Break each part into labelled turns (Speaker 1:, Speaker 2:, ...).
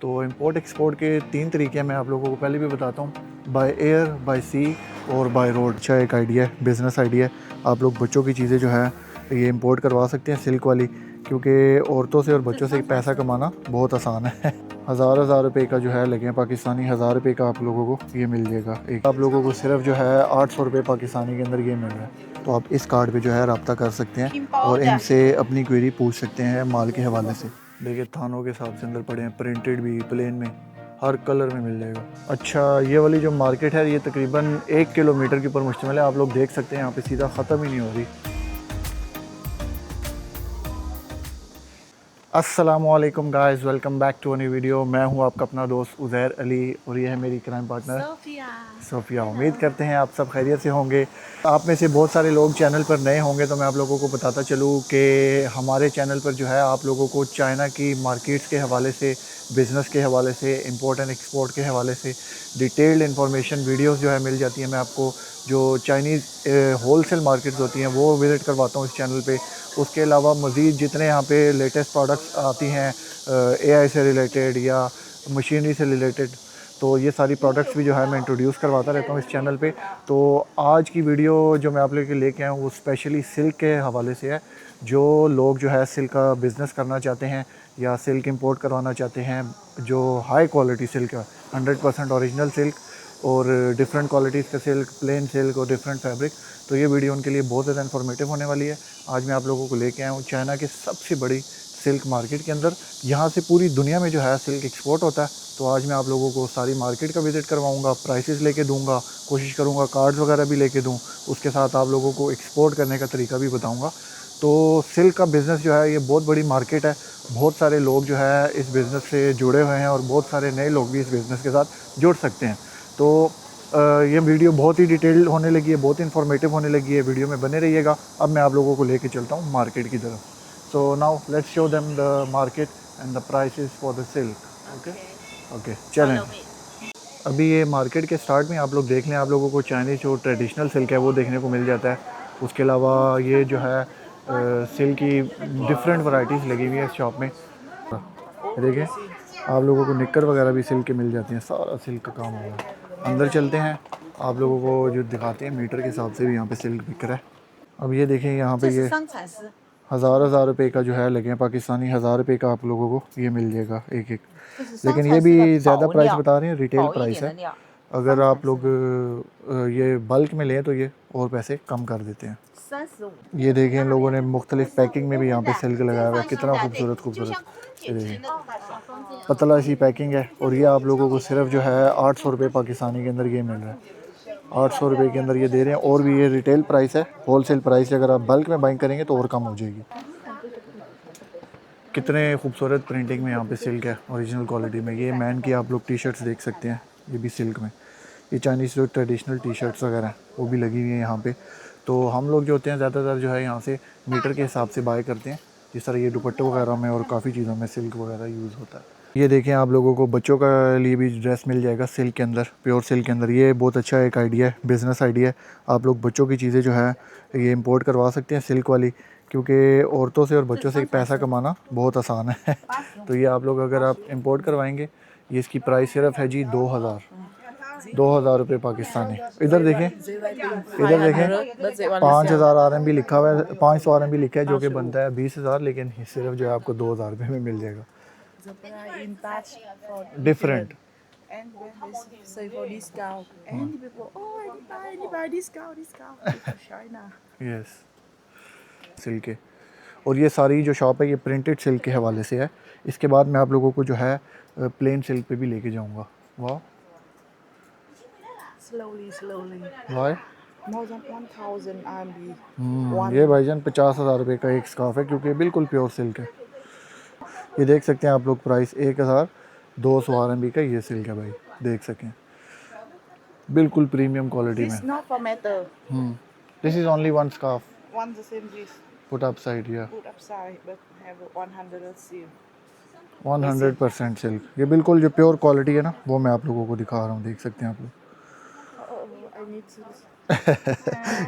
Speaker 1: तो import export के 3 तरीके मैं आप लोगों को पहले भी बताता हूँ, बाय एयर, बाय सी और बाय रोड। अच्छा एक आइडिया है, बिज़नेस आइडिया है। आप लोग बच्चों की चीज़ें जो है ये इंपोर्ट करवा सकते हैं सिल्क वाली, क्योंकि औरतों से और बच्चों से पैसा कमाना बहुत आसान है। हज़ार रुपए का जो है लगे पाकिस्तानी, 1000 रुपये का आप लोगों को ये मिल जाएगा। एक आप लोगों को सिर्फ जो है 800 रुपये पाकिस्तानी के अंदर ये मिल रहा है। तो आप इस कार्ड पे जो है रब्ता कर सकते हैं और इनसे अपनी क्वेरी पूछ सकते हैं माल के हवाले से। देखिए थानों के हिसाब से अंदर पड़े हैं, प्रिंटेड भी, प्लेन में, हर कलर में मिल जाएगा। अच्छा ये वाली जो मार्केट है ये तकरीबन 1 किलोमीटर के ऊपर मुश्तमिल है। आप लोग देख सकते हैं यहाँ पे सीधा ख़त्म ही नहीं हो रही। अस्सलामुअलैकुम guys, welcome back to a new video. मैं हूँ आपका अपना दोस्त उज़ैर अली और ये है मेरी क्राइम पार्टनर सोफिया। उम्मीद करते हैं आप सब खैरियत से होंगे। आप में से बहुत सारे लोग चैनल पर नए होंगे तो मैं आप लोगों को बताता चलूँ कि हमारे चैनल पर जो है आप लोगों को चाइना की मार्केट्स के हवाले से, बिज़नेस के हवाले से, इंपोर्ट एंड एक्सपोर्ट के हवाले से डिटेल्ड इन्फॉर्मेशन वीडियोस जो है मिल जाती है। मैं आपको जो चाइनीज़ होलसेल मार्केट्स होती हैं वो विज़िट करवाता हूँ इस चैनल पे। उसके अलावा मज़ीद जितने यहाँ पे लेटेस्ट प्रोडक्ट्स आती हैं एआई से रिलेटेड या मशीनरी से रिलेटेड, तो ये सारी प्रोडक्ट्स भी जो है मैं इंट्रोड्यूस करवाता रहता हूँ इस चैनल पे। तो आज की वीडियो जो मैं आप लोगों के लेके आया हूँ वो स्पेशली सिल्क के हवाले से है। जो लोग जो है सिल्क का बिज़नेस करना चाहते हैं या सिल्क इंपोर्ट करवाना चाहते हैं, जो हाई क्वालिटी सिल्क है, 100% ओरिजिनल सिल्क और डिफरेंट क्वालिटीज़ का सिल्क, प्लेन सिल्क और डिफरेंट फैब्रिक, तो ये वीडियो उनके लिए बहुत ज़्यादा इन्फॉर्मेटिव होने वाली है। आज मैं आप लोगों को लेके आया हूँ चाइना के सबसे बड़ी सिल्क मार्केट के अंदर। यहाँ से पूरी दुनिया में जो है सिल्क एक्सपोर्ट होता है। तो आज मैं आप लोगों को सारी मार्केट का विज़िट करवाऊँगा, प्राइसेस लेके दूँगा, कोशिश करूँगा कार्ड्स वगैरह भी लेके दूँ, उसके साथ आप लोगों को एक्सपोर्ट करने का तरीका भी बताऊँगा। तो सिल्क का बिज़नेस जो है ये बहुत बड़ी मार्केट है। बहुत सारे लोग जो है इस बिज़नेस से जुड़े हुए हैं और बहुत सारे नए लोग भी इस बिज़नेस के साथ जुड़ सकते हैं। तो ये वीडियो बहुत ही डिटेल्ड होने लगी है, बहुत इन्फॉर्मेटिव होने लगी है। वीडियो में बने रहिएगा। अब मैं आप लोगों को लेके चलता हूँ मार्केट की तरफ। So now let's show them the market and the prices for the silk. Okay चलें। अभी ये मार्केट के स्टार्ट में आप लोग देख लें, आप लोगों को चाइनीज़ जो ट्रेडिशनल सिल्क है वो देखने को मिल जाता है। उसके अलावा ये जो है सिल्क की डिफरेंट वैरायटीज़ लगी हुई है इस शॉप में। देखें आप लोगों को निक्कर वगैरह भी सिल्क के मिल जाती हैं, सारा सिल्क का काम हुआ है। अंदर चलते हैं, आप लोगों को जो दिखाते हैं मीटर के हिसाब से भी यहाँ पे सिल्क बिक रहा है। अब ये देखें यहाँ पे ये हज़ार रुपये का जो है लगे हैं पाकिस्तानी, 1000 रुपये का आप लोगों को ये मिल जाएगा एक एक। लेकिन ये भी ज़्यादा प्राइस बता रहे हैं, रिटेल प्राइस है। अगर आप लोग ये बल्क में लें तो ये और पैसे कम कर देते हैं। ये देखें लोगों ने मुख्तलिफ पैकिंग में भी यहाँ पे सिल्क लगाया हुआ है, कितना खूबसूरत खूबसूरत। ये देखें पतला सी पैकिंग है और ये आप लोगों को सिर्फ जो है 800 रुपये पाकिस्तानी के अंदर ये मिल रहा है। 800 रुपये के अंदर ये दे रहे हैं। और भी ये रिटेल प्राइस है, होलसेल प्राइस है। अगर आप बल्क में बाइंग करेंगे तो और कम हो जाएगी। कितने खूबसूरत प्रिंटिंग में यहाँ पे सिल्क है ओरिजिनल क्वालिटी में। ये मैन की आप लोग टी शर्ट्स देख सकते हैं, ये भी सिल्क में। ये चाइनीज़ जो ट्रेडिशनल टी शर्ट्स वगैरह हैं वो भी लगी हुई हैं यहाँ पे। तो हम लोग जो होते हैं ज़्यादातर जो है यहाँ से मीटर के हिसाब से बाय करते हैं। जिस तरह ये दुपट्टे वगैरह में और काफ़ी चीज़ों में सिल्क वगैरह यूज़ होता है। ये देखें आप लोगों को बच्चों का लिए भी ड्रेस मिल जाएगा सिल्क के अंदर, प्योर सिल्क के अंदर। ये बहुत अच्छा एक आइडिया है, बिज़नेस आइडिया है। आप लोग बच्चों की चीज़ें जो है ये इंपोर्ट करवा सकते हैं सिल्क वाली, क्योंकि औरतों से और बच्चों से पैसा कमाना बहुत आसान है। तो ये आप लोग अगर आप इंपोर्ट करवाएंगे, ये इसकी प्राइस सिर्फ है जी 2000 रुपये पाकिस्तानी। इधर देखें, इधर देखें 5000 RMB लिखा हुआ है, 500 RMB लिखा है, जो कि बनता है 20,000, लेकिन सिर्फ जो है आपको 2000 रुपये में मिल जाएगा। Different
Speaker 2: And when they say for discount, and people, oh, I buy discount for China.
Speaker 1: Yes silk के। और ये सारी जो शॉप है ये प्रिंटेड सिल्क के हवाले से है। इसके बाद मैं आप लोगों को जो है प्लेन सिल्क पे भी लेके जाऊंगा। वाह
Speaker 2: Slowly.
Speaker 1: वाह
Speaker 2: More than 1000 RMB.
Speaker 1: ये भाईजान 50,000 रुपये का एक स्काफ है, क्योंकि बिल्कुल प्योर सिल्क है। ये देख सकते हैं आप लोग प्राइस 1200 RMB का ये सिल्क है भाई, देख सकें बिल्कुल प्रीमियम क्वालिटी
Speaker 2: This
Speaker 1: में।
Speaker 2: not for metal.
Speaker 1: This is only one scarf
Speaker 2: One the same this.
Speaker 1: Put up side या
Speaker 2: Put upside, but have 100 seal.
Speaker 1: 100% silk. ये बिल्कुल जो प्योर क्वालिटी है ना वो मैं आप लोगों को दिखा रहा हूँ, देख सकते हैं आप लोग।
Speaker 2: Oh, I need to.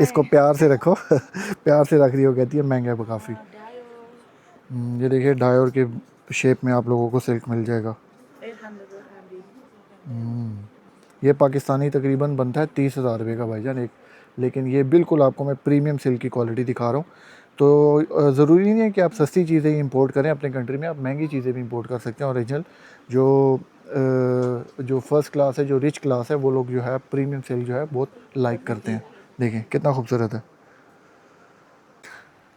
Speaker 1: इसको प्यार से रखो। प्यार से रख रही हो, कहती है महंगा है काफ़ी। ये देखिए डायोर के शेप में आप लोगों को सिल्क मिल जाएगा। ये पाकिस्तानी तकरीबन बनता है 30,000 रुपये का भाईजान एक, लेकिन ये बिल्कुल आपको मैं प्रीमियम सिल्क की क्वालिटी दिखा रहा हूँ। तो ज़रूरी नहीं है कि आप सस्ती चीज़ें ही इंपोर्ट करें अपने कंट्री में, आप महंगी चीज़ें भी इंपोर्ट कर सकते हैं। ओरिजिनल जो फर्स्ट क्लास है, जो रिच क्लास है, वो लोग जो है प्रीमियम सिल्क जो है बहुत लाइक करते हैं। देखें कितना खूबसूरत है।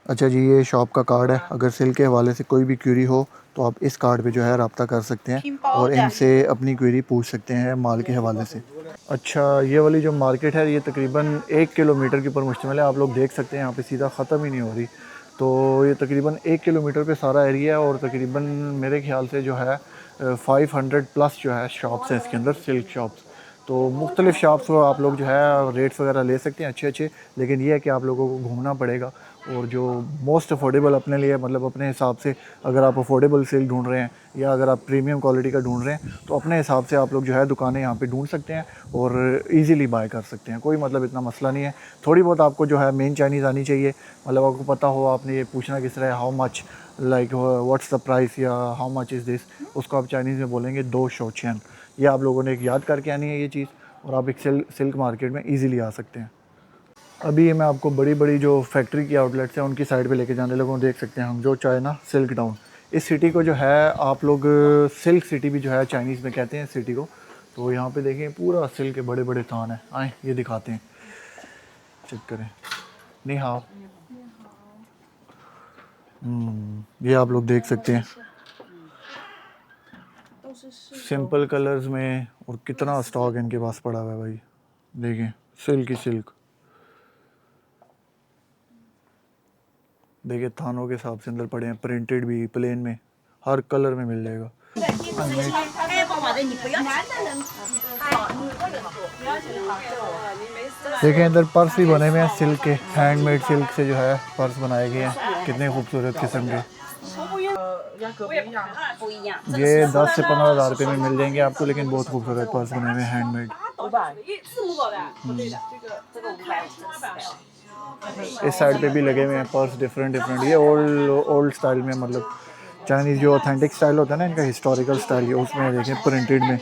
Speaker 1: अच्छा जी, ये शॉप का कार्ड है, अगर सिल्क के हवाले से कोई भी क्वेरी हो तो आप इस कार्ड पे जो है रब्ता कर सकते हैं और इनसे अपनी क्वेरी पूछ सकते हैं माल के हवाले से। अच्छा, ये वाली जो मार्केट है ये तकरीबन 1 किलोमीटर के ऊपर मुश्तमिल है। आप लोग देख सकते हैं यहाँ पे सीधा ख़त्म ही नहीं हो रही। तो ये तकरीबन 1 किलोमीटर पे सारा एरिया है और तकरीबन मेरे ख्याल से जो है 500 प्लस जो है शॉप्स हैं इसके अंदर, सिल्क शॉप्स। तो मुख्तलिफ़ शॉप्स को आप लोग जो है रेट्स वगैरह ले सकते हैं अच्छे अच्छे, लेकिन ये है कि आप लोगों को घूमना पड़ेगा। और जो मोस्ट अफोर्डेबल अपने लिए, मतलब अपने हिसाब से, अगर आप अफोर्डेबल सिल्क ढूंढ रहे हैं या अगर आप प्रीमियम क्वालिटी का ढूंढ रहे हैं तो अपने हिसाब से आप लोग जो है दुकानें यहाँ पे ढूंढ सकते हैं और इजीली बाय कर सकते हैं। कोई मतलब इतना मसला नहीं है। थोड़ी बहुत आपको जो है मेन चाइनीज़ आनी चाहिए, मतलब आपको पता हो, आपने ये पूछना किस तरह है, how much, like what's the price या हाउ मच इज़ दिस, उसको आप चाइनीज़ में बोलेंगे 2 शोचियन। ये आप लोगों ने एक याद करके आनी है ये चीज़, और आप एक सिल्क मार्केट में ईज़िली आ सकते हैं। अभी ये मैं आपको बड़ी बड़ी जो फैक्ट्री की आउटलेट्स हैं उनकी साइड पे लेके जाने लगा हूँ। देख सकते हैं हम जो चाइना सिल्क टाउन, इस सिटी को जो है आप लोग सिल्क सिटी भी जो है चाइनीज़ में कहते हैं सिटी को। तो यहाँ पे देखें पूरा सिल्क के बड़े बड़े थान हैं। आए ये दिखाते हैं, चेक करें। नहीं हाँ, ये आप लोग देख सकते हैं सिंपल कलर्स में, और कितना स्टॉक इनके पास पड़ा हुआ है भाई। देखें सिल्क ही सिल्क, देखिए थानों के हिसाब से अंदर पड़े हैं, प्रिंटेड भी, प्लेन में, हर कलर में मिल जाएगा। देखिए अंदर पर्स भी बने हुए हैं सिल्क के, हैंडमेड सिल्क से जो है पर्स बनाए गए हैं, कितने खूबसूरत किस्म के। ये 10 से 15 हज़ार रुपये में मिल जाएंगे आपको, लेकिन बहुत खूबसूरत पर्स बने हुए हैं हैंडमेड। इस साइड पे भी लगे हुए हैं पर्स डिफरेंट डिफरेंट, ये ओल्ड स्टाइल में, मतलब चाइनीज़ जो ऑथेंटिक स्टाइल होता है ना इनका, हिस्टोरिकल स्टाइल, ये उसमें देखें प्रिंटेड में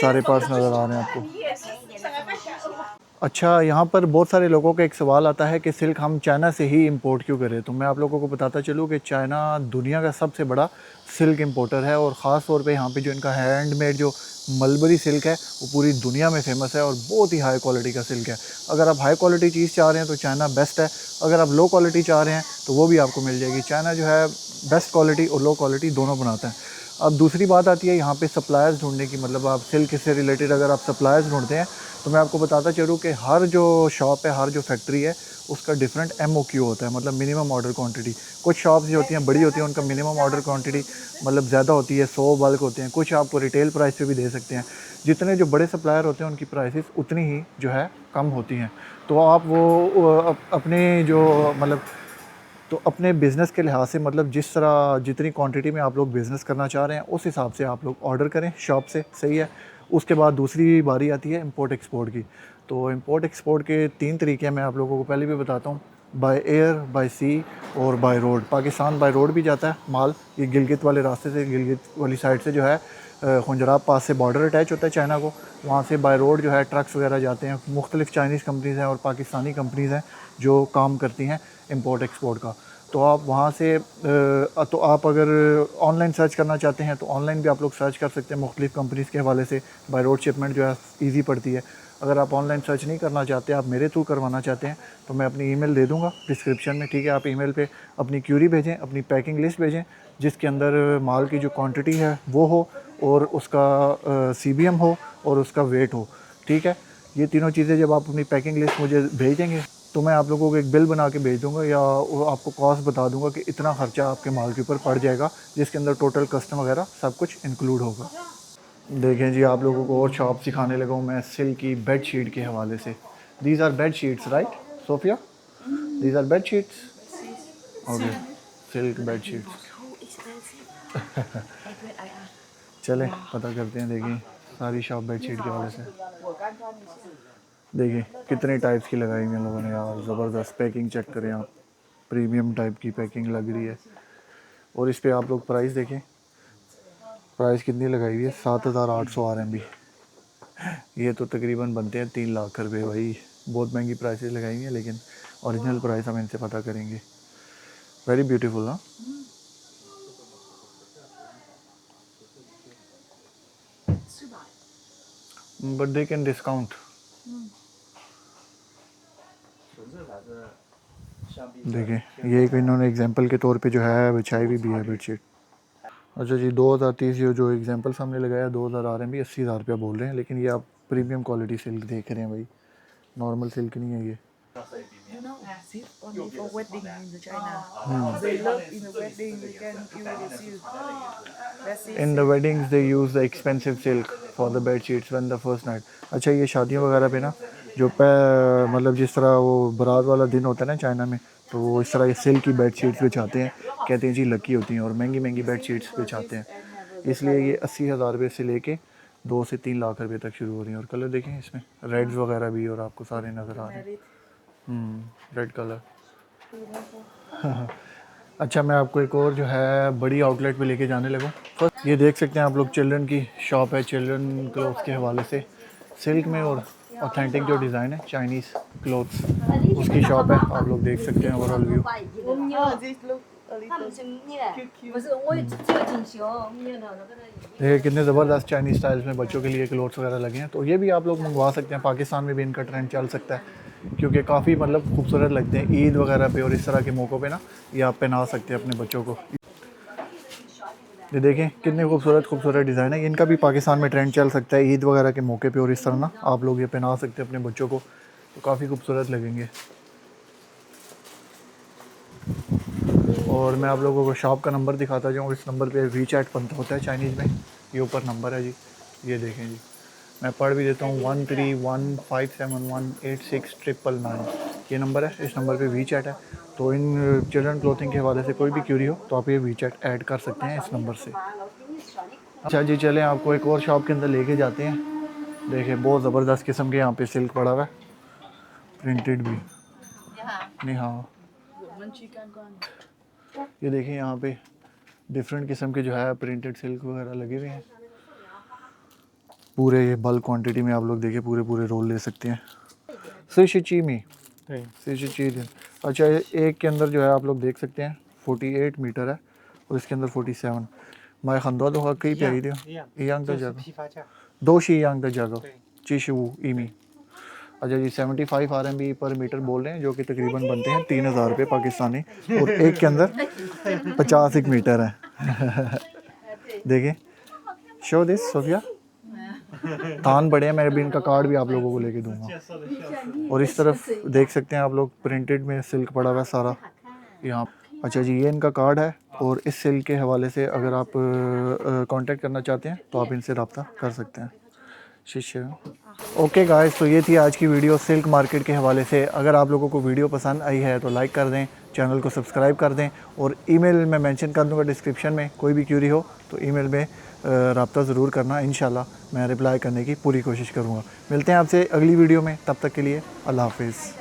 Speaker 1: सारे पर्स नज़र आ रहे हैं आपको। अच्छा, यहाँ पर बहुत सारे लोगों का एक सवाल आता है कि सिल्क हम चाइना से ही इंपोर्ट क्यों करें। तो मैं आप लोगों को बताता चलूँ कि चाइना दुनिया का सबसे बड़ा सिल्क इंपोर्टर है, और ख़ास तौर पे यहाँ पे जो इनका हैंडमेड जो मलबरी सिल्क है वो पूरी दुनिया में फेमस है और बहुत ही हाई क्वालिटी का सिल्क है। अगर आप हाई क्वालिटी चीज़ चाह रहे हैं तो चाइना बेस्ट है, अगर आप लो क्वालिटी चाह रहे हैं तो वो भी आपको मिल जाएगी। चाइना जो है बेस्ट क्वालिटी और लो क्वालिटी दोनों बनाता है। अब दूसरी बात आती है यहाँ पे सप्लायर्स ढूंढने की, मतलब आप सिल्क से रिलेटेड अगर आप सप्लायर्स ढूंढते हैं तो मैं आपको बताता चलूँ कि हर जो शॉप है, हर जो फैक्ट्री है, उसका डिफरेंट MOQ होता है, मतलब मिनिमम ऑर्डर क्वांटिटी। कुछ शॉप्स जो होती हैं बड़ी होती हैं, उनका मिनिमम ऑर्डर क्वांटिटी मतलब ज़्यादा होती है, 100 बल्क होते हैं। कुछ आपको रिटेल प्राइस पे भी दे सकते हैं। जितने जो बड़े सप्लायर होते हैं उनकी प्राइसेस उतनी ही जो है कम होती हैं। तो आप वो अपने जो मतलब तो अपने बिज़नेस के लिहाज से, मतलब जिस तरह जितनी क्वांटिटी में आप लोग बिज़नेस करना चाह रहे हैं उस हिसाब से आप लोग ऑर्डर करें शॉप से, सही है। उसके बाद दूसरी बारी आती है इंपोर्ट एक्सपोर्ट की। तो इंपोर्ट एक्सपोर्ट के 3 तरीके हैं, मैं आप लोगों को पहले भी बताता हूँ। बाय एयर, बाय सी और by road. Pakistan by road भी जाता है माल, ये गिलगित वाले रास्ते से, गिलगित वाली साइड से जो है खुंजराब पास से बॉर्डर अटैच होता है चाइना को, वहाँ से बाय रोड जो है ट्रक्स वगैरह जाते हैं। मुख्तलिफ़ चाइनीज़ कंपनीज़ हैं और पाकिस्तानी कंपनीज़ हैं जो काम करती हैं इंपोर्ट एक्सपोर्ट का। तो आप वहाँ से तो आप अगर ऑनलाइन सर्च करना चाहते हैं तो ऑनलाइन भी आप लोग सर्च कर सकते हैं मुख्तलिफ़ कंपनीज़ के हवाले से। बाय रोड शिपमेंट जो है ईजी पड़ती है। अगर आप ऑनलाइन सर्च नहीं करना चाहते, आप मेरे थ्रू करवाना चाहते हैं, तो मैं अपनी ईमेल दे दूँगा डिस्क्रिप्शन में, ठीक है। आप ईमेल पे अपनी क्यूरी भेजें, अपनी पैकिंग लिस्ट भेजें, जिसके अंदर माल की जो क्वांटिटी है वो हो और उसका CBM हो और उसका वेट हो, ठीक है। ये तीनों चीज़ें जब आप अपनी पैकिंग लिस्ट मुझे भेज देंगे तो मैं आप लोगों को एक बिल बना के भेज दूँगा, या वो आपको कॉस्ट बता दूँगा कि इतना ख़र्चा आपके माल के ऊपर पड़ जाएगा, जिसके अंदर टोटल कस्टम वगैरह सब कुछ इंक्लूड होगा। देखें जी, आप लोगों को और शॉप सिखाने लगा हूँ मैं सिल्क की बेड शीट के हवाले से। These are bed sheets right Sophia, these are bed sheets, okay, silk bed sheets. चलें पता करते हैं। देखिए सारी शॉप बेड शीट के हवाले से, देखिए कितने टाइप्स की लगाई हुई हैं लोगों ने यार, ज़बरदस्त पैकिंग चेक करें आप, प्रीमियम टाइप की पैकिंग लग रही है। और इस पे आप लोग प्राइस देखें, प्राइस कितनी लगाई हुई है? 7,800 RMB। ये तो तकरीबन बनते हैं 3 लाख रुपए भाई। बहुत महंगी प्राइसेस लगाई हुई हैं, लेकिन ओरिजिनल प्राइस हम इनसे पता करेंगे। वेरी ब्यूटीफुल ना। But they can discount. देखिए ये एक इन्होंने एग्जांपल के तौर पे जो है बिछाई हुई भी है बेडशीट। अच्छा जी 2030 ये जो एग्जांपल सामने लगाया 2000 RMB 80,000 रुपया बोल रहे हैं, लेकिन ये आप प्रीमियम क्वालिटी सिल्क देख रहे हैं भाई, नॉर्मल सिल्क नहीं है ये।
Speaker 2: You know, zip only for wedding in the China. They love in the wedding. You can use the silk. That's it.
Speaker 1: In the weddings they use the expensive silk for the bed sheets when the first night. अच्छा ये शादियों वगैरह पे ना जो मतलब जिस तरह वो बारात वाला दिन होता है ना चाइना में, तो वो इस तरह ये सिल्क की बेड शीट्स बिछाते हैं, कहते हैं जी लकी होती हैं और महंगी महंगी बेड शीट्स बिछाते हैं। इसलिए ये 80,000 रुपये से लेके 2 से 3 लाख रुपये तक शुरू हो रही हैं। और कलर देखें इसमें रेड्स वगैरह भी और आपको सारे नज़र आ रहे हैं। Red colour. अच्छा मैं आपको एक और जो है बड़ी आउटलेट पे लेके जाने लगा। फर्स्ट ये देख सकते हैं आप लोग, चिल्ड्रन की शॉप है, चिल्ड्रन क्लोथ्स के हवाले से सिल्क में और ऑथेंटिक जो डिज़ाइन है चाइनीज़ क्लोथ्स, उसकी शॉप है। आप लोग देख सकते हैं ओवरऑल व्यू। देखिए कितने ज़बरदस्त चाइनीज़ स्टाइल्स में बच्चों के लिए क्लोथ्स वगैरह लगे हैं। तो ये भी आप लोग मंगवा सकते हैं, पाकिस्तान में भी इनका ट्रेंड चल सकता है, क्योंकि काफ़ी मतलब खूबसूरत लगते हैं ईद वगैरह पे और इस तरह के मौक़ों पे ना, ये आप पहना सकते हैं अपने बच्चों को। ये देखें कितने खूबसूरत खूबसूरत डिज़ाइन है, इनका भी पाकिस्तान में ट्रेंड चल सकता है ईद वगैरह के मौके पे और इस तरह ना आप लोग ये पहना सकते हैं अपने बच्चों को, तो काफ़ी खूबसूरत लगेंगे। और मैं आप लोगों को शॉप का नंबर दिखाता जाऊँ। इस नंबर पे वी-चैट बनता होता है चाइनीज़ में, ये ऊपर नंबर है जी, ये देखें जी, मैं पढ़ भी देता हूँ 1315718699 ये नंबर है। इस नंबर पे वी-चैट है, तो इन चिल्ड्रन क्लोथिंग के हवाले से कोई भी क्यूरी हो तो आप ये वी-चैट ऐड कर सकते हैं इस नंबर से। अच्छा जी चलें आपको एक और शॉप के अंदर लेके जाते हैं। देखिए बहुत ज़बरदस्त किस्म के यहाँ पे सिल्क पड़ा हुआ है, प्रिंटेड भी। नहीं हाँ ये देखिए यहाँ पे डिफरेंट किस्म के जो है प्रिंटेड सिल्क वगैरह लगे हुए हैं पूरे। ये बल्क क्वांटिटी में आप लोग देखिए पूरे पूरे रोल ले सकते हैं। सिशिचीमी सिशिचीमी। अच्छा एक के अंदर जो है आप लोग देख सकते हैं 48 मीटर है और इसके अंदर 47। मैं खंदो तो कई प्यारी थी यांग का जगह 2 शी यांग का जगह चिशु ईमी। अच्छा जी 75 RMB पर मीटर बोल रहे हैं, जो कि तकरीबन बनते हैं 3,000 रुपये पाकिस्तानी, और एक के अंदर 50 मीटर है। देखिए शो दिस सोफिया, थान बड़े हैं, मैं भी इनका कार्ड भी आप लोगों को लेके दूंगा। और इस तरफ देख सकते हैं आप लोग प्रिंटेड में सिल्क पड़ा हुआ है सारा यहाँ। अच्छा जी ये इनका कार्ड है, और इस सिल्क के हवाले से अगर आप कांटेक्ट करना चाहते हैं तो आप इनसे रब्ता कर सकते हैं। शिष्य ओके गाइस, तो ये थी आज की वीडियो सिल्क मार्केट के हवाले से। अगर आप लोगों को वीडियो पसंद आई है तो लाइक कर दें, चैनल को सब्सक्राइब कर दें, और ईमेल मैं मेंशन कर दूंगा डिस्क्रिप्शन में। कोई भी क्यूरी हो तो ईमेल में रब्ता ज़रूर करना, इंशाल्लाह मैं रिप्लाई करने की पूरी कोशिश करूँगा। मिलते हैं आपसे अगली वीडियो में, तब तक के लिए अल्लाह हाफिज़।